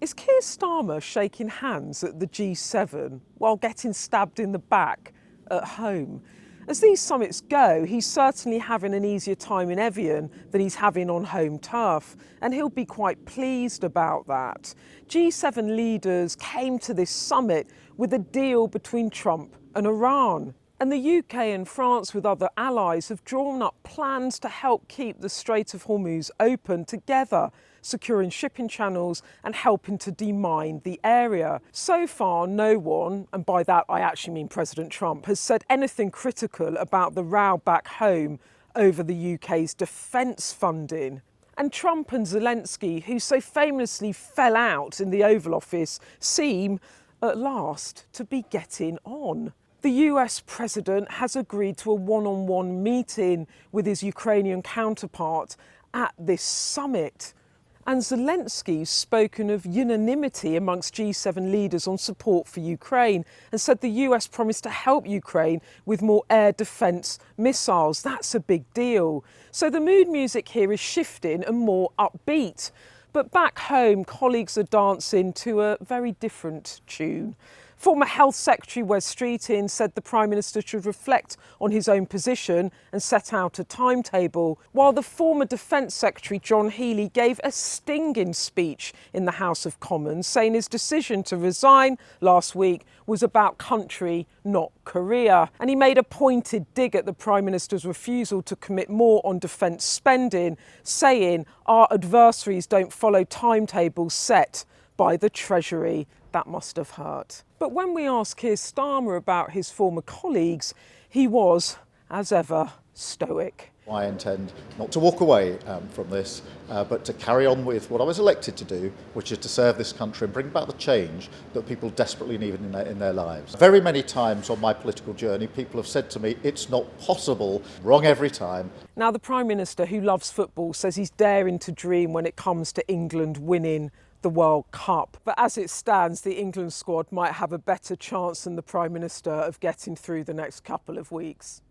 Is Keir Starmer shaking hands at the G7 while getting stabbed in the back at home? As these summits go, he's certainly having an easier time in Evian than he's having on home turf, and he'll be quite pleased about that. G7 leaders came to this summit with a deal between Trump and Iran. And the UK and France, with other allies, have drawn up plans to help keep the Strait of Hormuz open together, securing shipping channels and helping to demine the area. So far, no one, and by that I actually mean President Trump, has said anything critical about the row back home over the UK's defence funding. And Trump and Zelenskyy, who so famously fell out in the Oval Office, seem, at last, to be getting on. The US president has agreed to a one-on-one meeting with his Ukrainian counterpart at this summit. And Zelensky's spoken of unanimity amongst G7 leaders on support for Ukraine and said the US promised to help Ukraine with more air defence missiles. That's a big deal. So the mood music here is shifting and more upbeat. But back home, colleagues are dancing to a very different tune. Former Health Secretary Wes Streeting said the Prime Minister should reflect on his own position and set out a timetable, while the former Defence Secretary John Healey gave a stinging speech in the House of Commons, saying his decision to resign last week was about country, not career. And he made a pointed dig at the Prime Minister's refusal to commit more on defence spending, saying our adversaries don't follow timetables set by the Treasury. That must have hurt. But when we asked Keir Starmer about his former colleagues, he was, as ever, stoic. I intend not to walk away from this, but to carry on with what I was elected to do, which is to serve this country and bring about the change that people desperately need in their lives. Very many times on my political journey, people have said to me, it's not possible, wrong every time. Now, the Prime Minister, who loves football, says he's daring to dream when it comes to England winning the World Cup. But as it stands, the England squad might have a better chance than the Prime Minister of getting through the next couple of weeks.